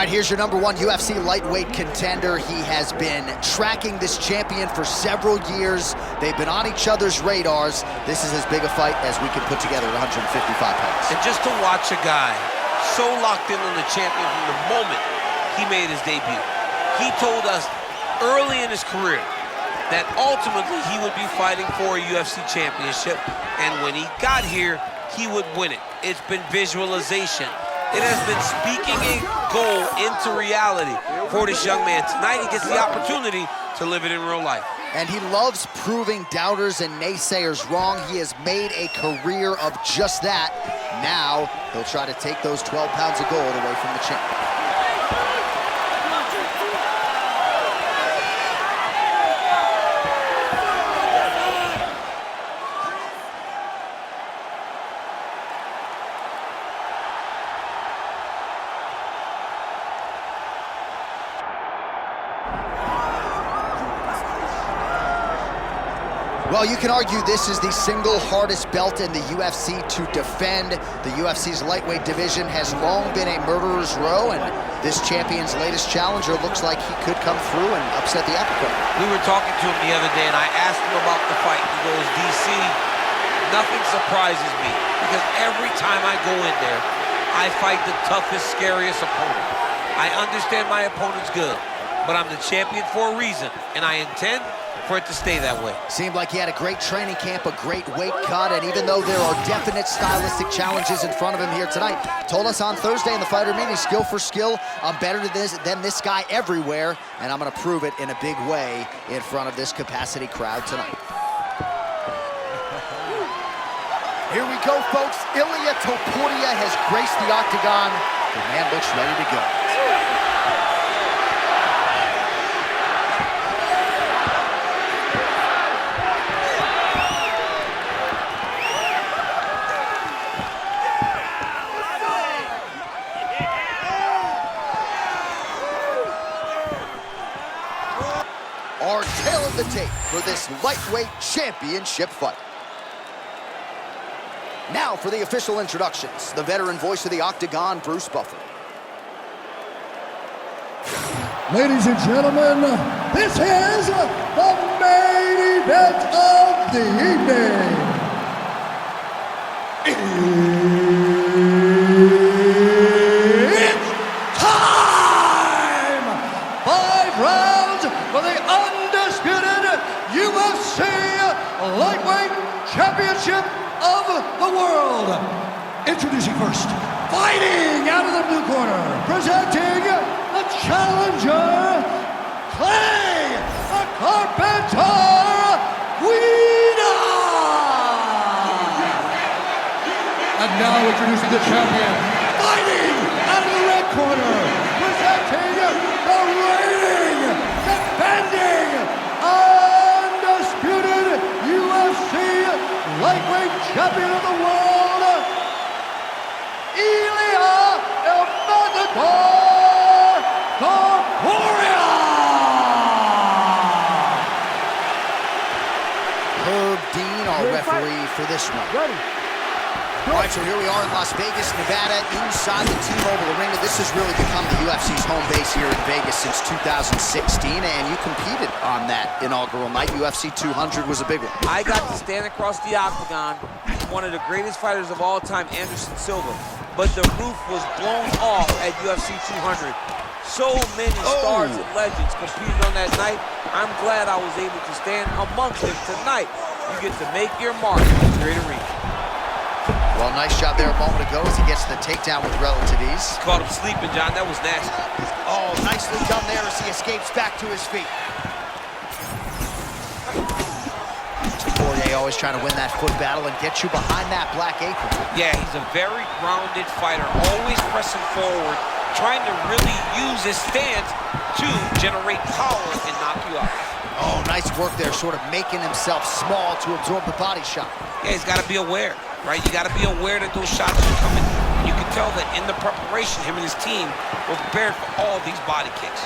right, here's your #1 UFC lightweight contender. He has been tracking this champion for several years. They've been on each other's radars. This is as big a fight as we can put together at 155 pounds. And just to watch a guy so locked in on the champion from the moment he made his debut. He told us early in his career that ultimately he would be fighting for a UFC championship, and when he got here, he would win it. It's been visualization. It has been speaking a goal into reality for this young man. Tonight he gets the opportunity to live it in real life. And he loves proving doubters and naysayers wrong. He has made a career of just that. Now he'll try to take those 12 pounds of gold away from the champion. Well, you can argue this is the single hardest belt in the UFC to defend. The UFC's lightweight division has long been a murderer's row, and this champion's latest challenger looks like he could come through and upset the apple cart. We were talking to him the other day, and I asked him about the fight. He goes, DC, nothing surprises me, because every time I go in there, I fight the toughest, scariest opponent. I understand my opponent's good, but I'm the champion for a reason, and I intend for it to stay that way. Seemed like he had a great training camp, a great weight cut, and even though there are definite stylistic challenges in front of him here tonight, told us on Thursday in the fighter meeting, skill for skill, I'm better than this guy everywhere, and I'm gonna prove it in a big way in front of this capacity crowd tonight. Here we go, folks. Ilia Topuria has graced the octagon. The man looks ready to go. Our tail of the tape for this lightweight championship fight. Now for the official introductions, the veteran voice of the octagon, Bruce Buffer. Ladies and gentlemen, this is the main event of the evening. It's time! 5 rounds for the undisputed UFC Lightweight Championship of the world. Introducing first, fighting out of the blue corner, presenting the challenger, Clay the Carpenter Guida. And now introducing the champion, fighting out of the red corner, presenting the reigning, defending, undisputed UFC lightweight champion of the world, Ilia Topuria. Herb Dean, our referee for this one. Ready. All right, so here we are in Las Vegas, Nevada, inside the T-Mobile Arena. This has really become the UFC's home base here in Vegas since 2016, and you competed on that inaugural night. UFC 200 was a big one. I got to stand across the octagon with one of the greatest fighters of all time, Anderson Silva, but the roof was blown off at UFC 200. So many stars and legends competed on that night. I'm glad I was able to stand amongst them tonight. You get to make your mark in this great arena. Well, nice job there a moment ago as he gets the takedown with relative ease. Caught him sleeping, John. That was nasty. Oh, nicely done there as he escapes back to his feet. Topuria always trying to win that foot battle and get you behind that black apron. Yeah, he's a very grounded fighter, always pressing forward, trying to really use his stance to generate power and knock you out. Oh, nice work there, sort of making himself small to absorb the body shot. Yeah, he's got to be aware, right? You got to be aware that those shots are coming. You can tell that in the preparation, him and his team were prepared for all these body kicks.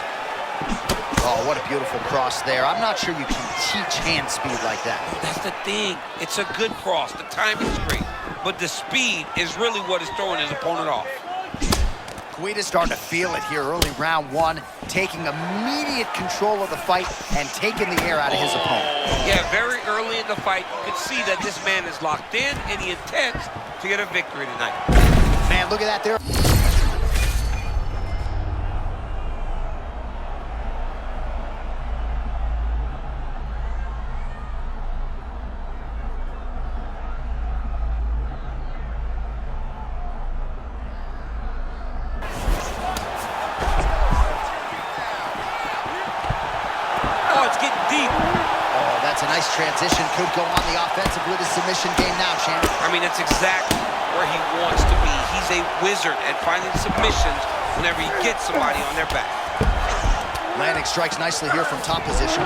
Oh, what a beautiful cross there. I'm not sure you can teach hand speed like that. That's the thing. It's a good cross. The timing's great. But the speed is really what is throwing his opponent off. Guida's starting to feel it here early round one, taking immediate control of the fight and taking the air out of his opponent. Yeah, very early in the fight, you can see that this man is locked in and he intends to get a victory tonight. Man, look at that there. Nice transition, could go on the offensive with his submission game now, champ. I mean, that's exactly where he wants to be. He's a wizard at finding submissions whenever he gets somebody on their back. Landing strikes nicely here from top position.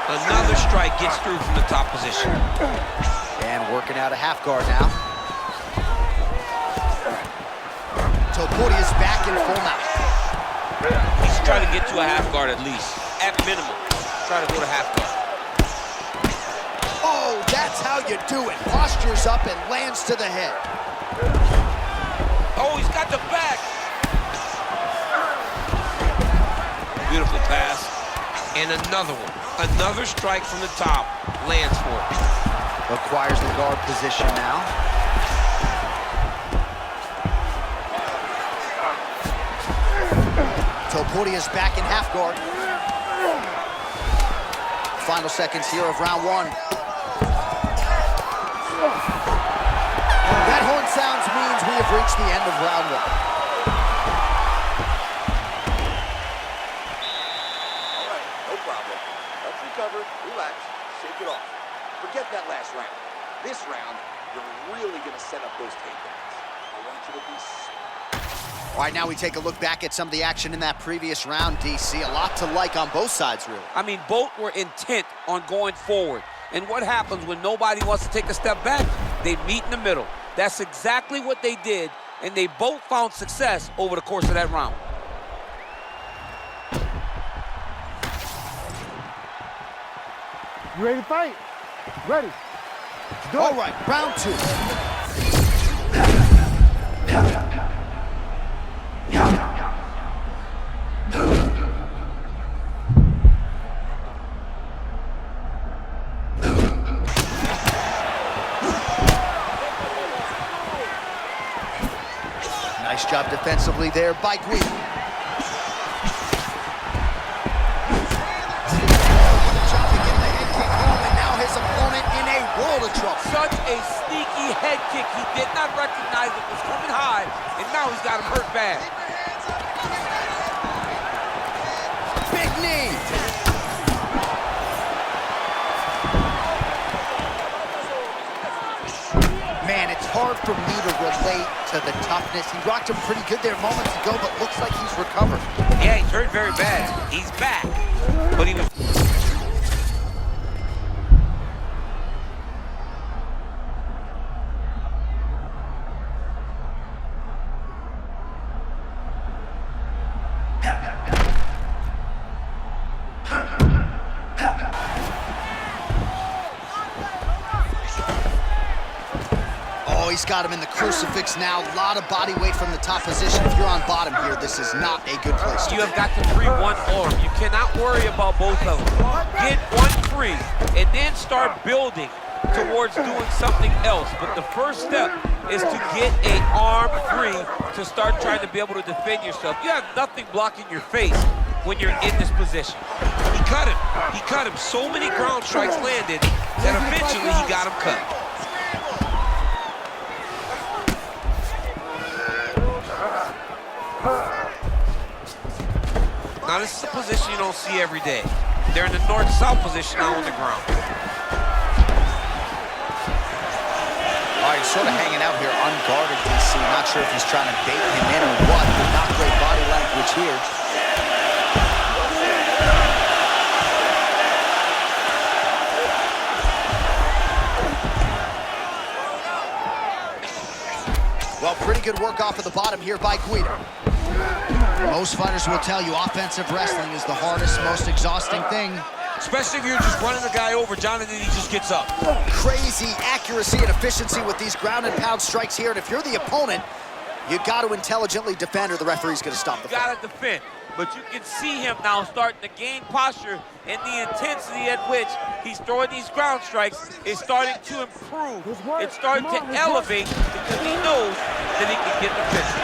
Another strike gets through from the top position. And working out a half guard now. Topuria is back in full mount. He's trying to get to a half guard at least, at minimum. Try to go to half guard. Oh, that's how you do it. Postures up and lands to the head. Oh, he's got the back. Beautiful pass. And another one. Another strike from the top. Lands for it. Acquires the guard position now. Topuria's back in half guard. Final seconds here of round one. That horn sounds means we have reached the end of round one. All right, no problem. Let's recover, relax, shake it off. Forget that last round. This round, you're really going to set up those takedowns. I want you to be... All right, now we take a look back at some of the action in that previous round, DC. A lot to like on both sides, really. I mean, both were intent on going forward. And what happens when nobody wants to take a step back? They meet in the middle. That's exactly what they did, and they both found success over the course of that round. You ready to fight? Ready. All right, round two. Nice job defensively there by Guida. Trying to get the head kick home, and now his opponent in a world of trouble. Such a sneaky head kick. He did not recognize it was coming high, and now he's got him hurt bad. Big knee. Man, it's hard for me to relate to the toughness. He rocked him pretty good there moments ago, but looks like he's recovered. Yeah, he's hurt very bad. He's back, but he was... He's got him in the crucifix now. A lot of body weight from the top position. If you're on bottom here, this is not a good place to be. You have got to free one arm. You cannot worry about both of them. Get one free and then start building towards doing something else. But the first step is to get an arm free to start trying to be able to defend yourself. You have nothing blocking your face when you're in this position. He cut him. He cut him. So many ground strikes landed that eventually he got him cut. Now, this is a position you don't see every day. They're in the north-south position now on the ground. All right, he's sort of hanging out here unguarded, DC. Not sure if he's trying to bait him in or what, but not great body language here. Well, pretty good work off of the bottom here by Guida. Most fighters will tell you offensive wrestling is the hardest, most exhausting thing. Especially if you're just running the guy over, Jonathan, he just gets up. Crazy accuracy and efficiency with these ground and pound strikes here. And if you're the opponent, You got to intelligently defend or the referee's going to stop the fight. You got to defend. But you can see him now starting to gain posture, and the intensity at which he's throwing these ground strikes is starting to improve. It's starting to elevate because he knows that he can get the finish.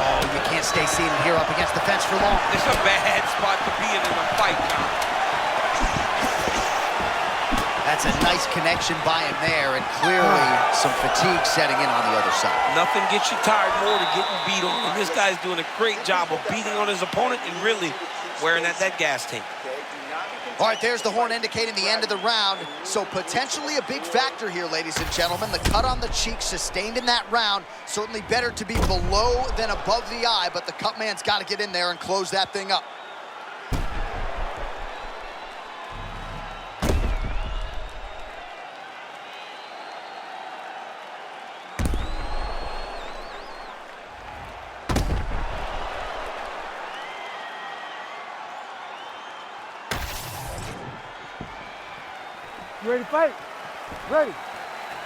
Oh, you can't stay seated here up against the fence for long. It's a bad spot to be in a fight, John. That's a nice connection by him there, and clearly some fatigue setting in on the other side. Nothing gets you tired more than getting beat on, and this guy's doing a great job of beating on his opponent and really wearing at that gas tank. All right, there's the horn indicating the end of the round, so potentially a big factor here, ladies and gentlemen. The cut on the cheek sustained in that round, certainly better to be below than above the eye, but the cut man's got to get in there and close that thing up. You ready to fight? Ready.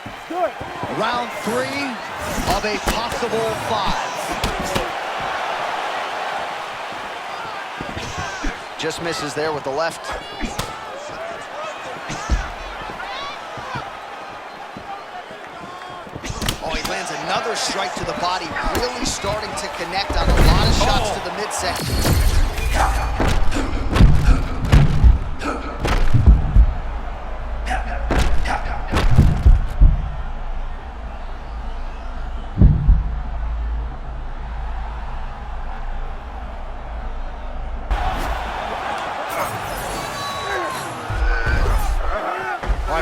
Let's do it. Round 3 of a possible 5. Just misses there with the left. Oh, he lands another strike to the body, really starting to connect on a lot of shots to the midsection.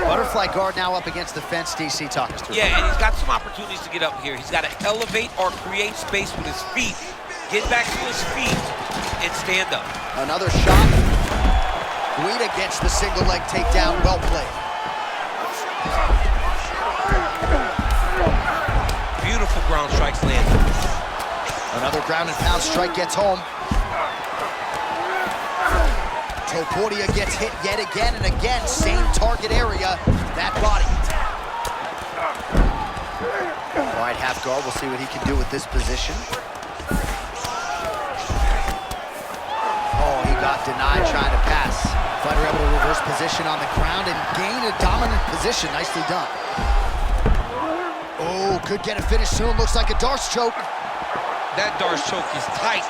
Butterfly guard now up against the fence. DC, talk us through. Yeah, and he's got some opportunities to get up here. He's got to elevate or create space with his feet, get back to his feet, and stand up. Another shot. Guida gets the single leg takedown. Well played. Beautiful ground strikes landed. Another ground and pound strike gets home. Topuria gets hit yet again and again. Same target area, that body. All right, half guard. We'll see what he can do with this position. Oh, he got denied trying to pass. Fighter able to reverse position on the ground and gain a dominant position. Nicely done. Oh, could get a finish soon. Looks like a Darce choke. That Darce choke is tight.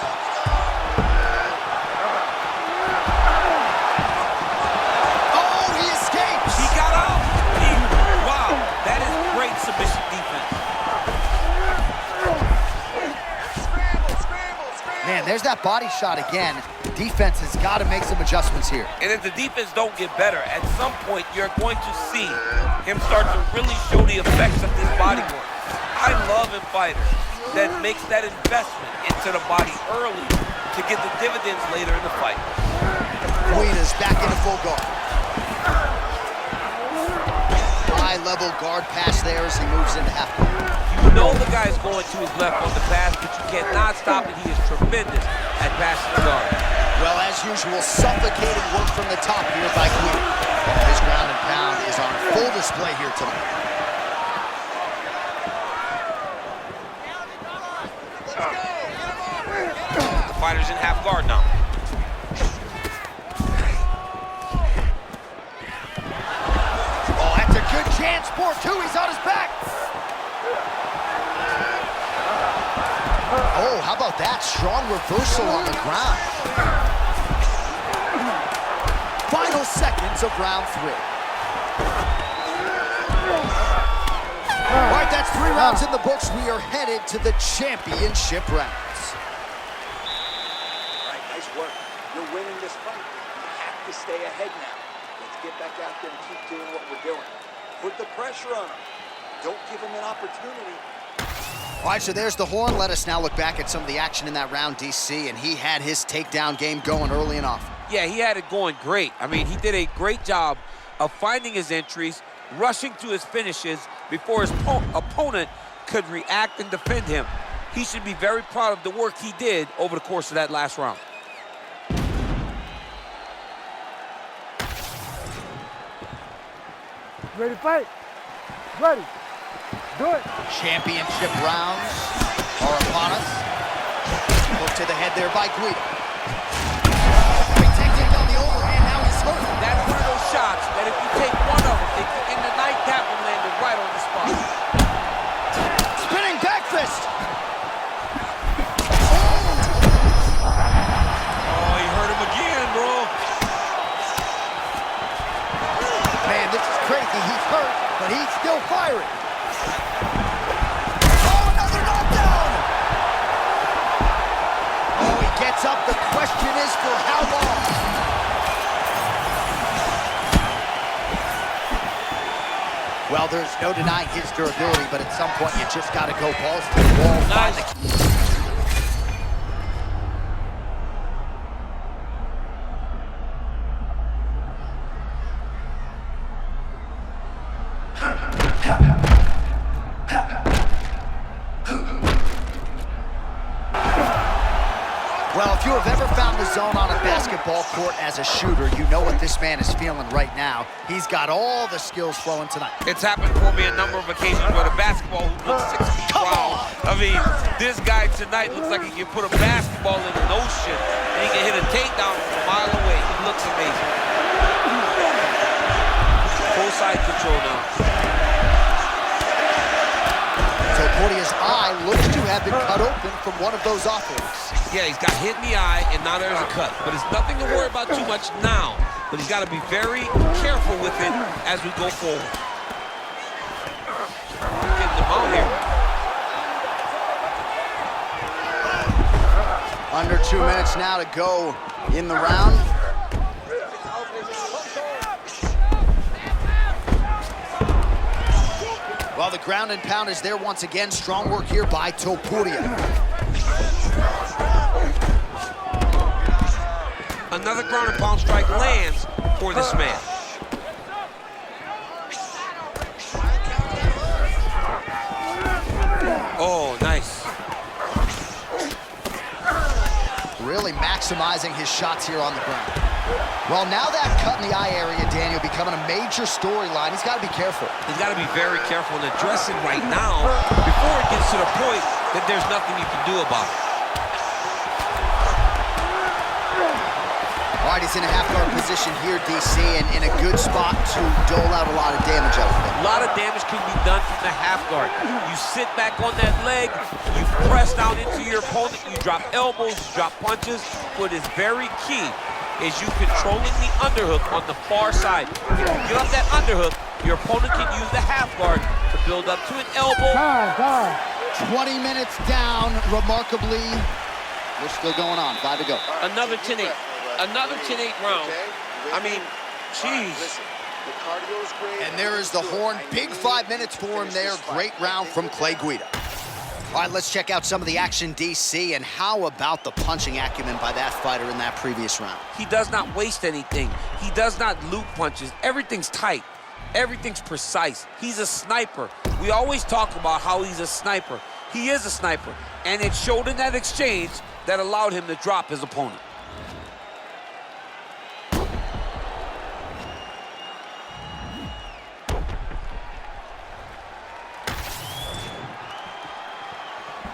Submission defense. Man, there's that body shot again. Defense has got to make some adjustments here. And if the defense don't get better, at some point you're going to see him start to really show the effects of this body work. I love in fighters that makes that investment into the body early to get the dividends later in the fight. Guida's back into full guard. High-level guard pass there as he moves into half guard. You know the guy's going to his left on the pass, but you cannot stop it. He is tremendous at passing the guard. Well, as usual, suffocating work from the top here by Guida. His ground and pound is on full display here tonight. The fighter's in half guard now. Chance for two, he's on his back. Oh, how about that? Strong reversal on the ground. Final seconds of round 3. All right, that's 3 rounds in the books. We are headed to the championship rounds. All right, nice work. You're winning this fight. You have to stay ahead now. Let's get back out there and keep doing what we're doing. Put the pressure on him. Don't give him an opportunity. All right, so there's the horn. Let us now look back at some of the action in that round, DC, and he had his takedown game going early and often. Yeah, he had it going great. I mean, he did a great job of finding his entries, rushing to his finishes before his opponent could react and defend him. He should be very proud of the work he did over the course of that last round. Ready to fight? Ready. Do it. Championship rounds. are upon us. Hook to the head there by Guida. Great takedown down the overhand, now he's hurt. That's one of those shots that if you take one of them, in the night, that one landed right on the spot. Spinning back fist. Oh, he hurt him again, bro. Man, this is crazy. He's hurt, but he's still firing. Oh, another knockdown. Oh, he gets up. The question is for how long? Well, there's no denying his durability, but at some point you just got to go balls to the wall. Nice. Well, if you have ever found the zone on a basketball court as a shooter, you know what this man is feeling right now. He's got all the skills flowing tonight. It's happened for me a number of occasions where the basketball hoop looks 6 feet wild. I mean, this guy tonight looks like he can put a basketball in an ocean and he can hit a takedown from a mile away. He looks amazing. Full side control now. Topuria's eye looks to have been cut open from one of those offerings. Yeah, he's got hit in the eye, and now there's a cut. But it's nothing to worry about too much now. But he's got to be very careful with it as we go forward. Getting him out here. Under 2 minutes now to go in the round. Well, the ground and pound is there once again. Strong work here by Topuria. Another ground and pound strike lands for this man. Oh, nice. Really maximizing his shots here on the ground. Well, now that cut in the eye area, Daniel, becoming a major storyline. He's got to be careful. He's got to be very careful and address it right now before it gets to the point that there's nothing you can do about it. All right, he's in a half-guard position here, DC, and in a good spot to dole out a lot of damage out of it. A lot of damage can be done from the half guard. You sit back on that leg, you press down into your opponent, you drop elbows, you drop punches. What is very key is you controlling the underhook on the far side. If you get up that underhook, your opponent can use the half guard to build up to an elbow. Time. 20 minutes down, remarkably. We're still going on, 5 to go. Another 10-8. Another 10-8 round. I mean, jeez. And there is the horn. Big 5 minutes for him there. Great round from Clay Guida. All right, let's check out some of the action, DC, and how about the punching acumen by that fighter in that previous round? He does not waste anything. He does not loop punches. Everything's tight. Everything's precise. He's a sniper. We always talk about how he's a sniper. He is a sniper, and it showed in that exchange that allowed him to drop his opponent.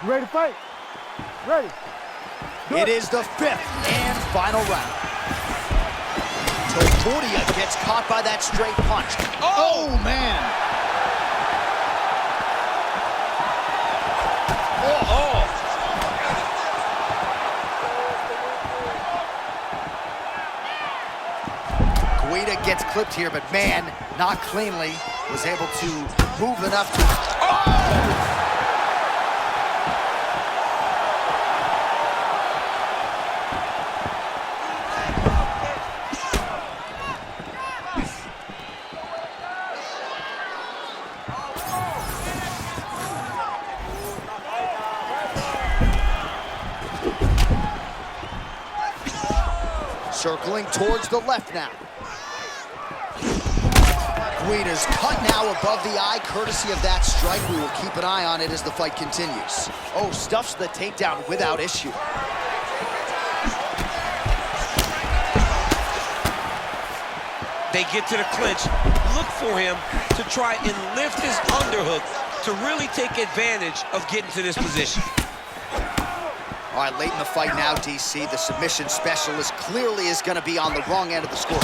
Ready to fight? Ready. It is the 5th and final round. Topuria gets caught by that straight punch. Oh, man. Guida gets clipped here, but man, not cleanly, was able to move enough to... Oh! Circling towards the left now. Guida's cut now above the eye, courtesy of that strike. We will keep an eye on it as the fight continues. Oh, stuffs the takedown without issue. They get to the clinch. Look for him to try and lift his underhook to really take advantage of getting to this position. All right, late in the fight now, DC. The submission specialist clearly is going to be on the wrong end of the scorecard.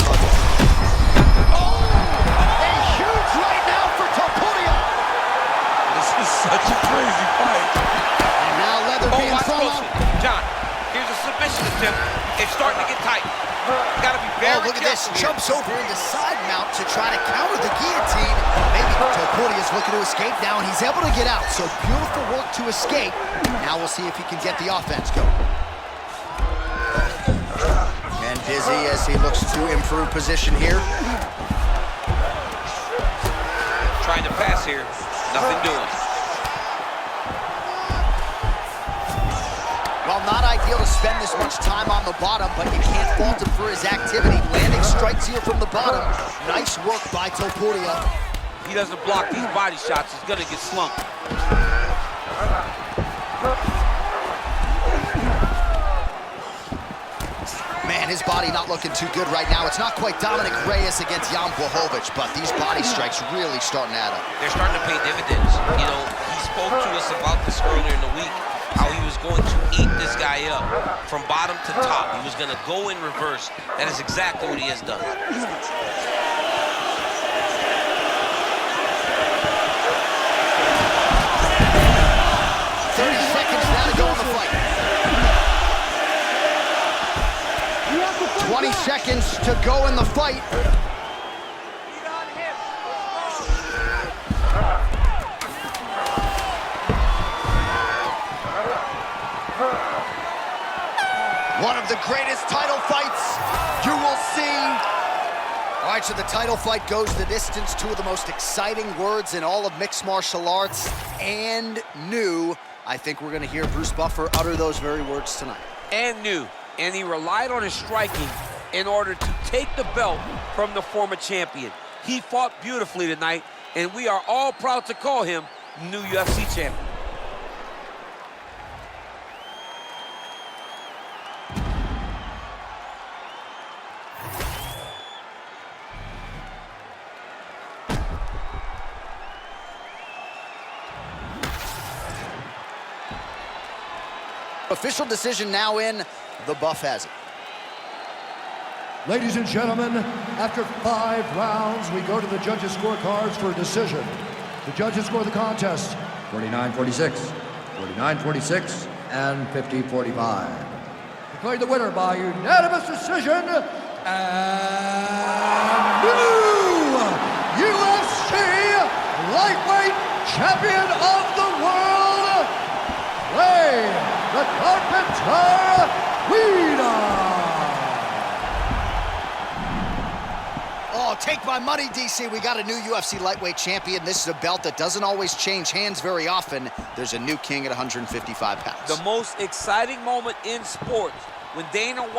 Oh! A huge right now for Topuria. This is such a crazy fight. And now leather being thrown out. John, here's a submission attempt. It's starting to get tight. Got to be very look at this. careful here. Jumps over into side mount to try to counter the guillotine. Maybe Topuria is looking to escape now, and he's able to get out. So beautiful work to escape. Now we'll see if he can get the offense going. And dizzy as he looks to improve position here. Trying to pass here. Nothing doing. Well, not ideal to spend this much time on the bottom, but you can't fault him for his activity. Landing strikes here from the bottom. Nice work by Topuria. He doesn't block these body shots, he's gonna get slumped. Man, his body not looking too good right now. It's not quite Dominic Reyes against Jan Blachowicz, but these body strikes really starting to add up. They're starting to pay dividends. You know, he spoke to us about this earlier in the week, how he was going to eat this guy up from bottom to top. He was going to go in reverse. That is exactly what he has done. 30 seconds now to go in the fight. 20 seconds to go in the fight. One of the greatest title fights you will see. All right, so the title fight goes the distance. Two of the most exciting words in all of mixed martial arts, and new. I think we're gonna hear Bruce Buffer utter those very words tonight. And new. And he relied on his striking in order to take the belt from the former champion. He fought beautifully tonight, and we are all proud to call him new UFC champion. Official decision now in. The Buff has it. Ladies and gentlemen, after 5 rounds, we go to the judges' scorecards for a decision. The judges score the contest 49-46, 49-46, and 50-45. Declared the winner by unanimous decision, and new UFC lightweight champion of the world, the Carpenter, Guida. Oh, take my money, DC. We got a new UFC lightweight champion. This is a belt that doesn't always change hands very often. There's a new king at 155 pounds. The most exciting moment in sports when Dana White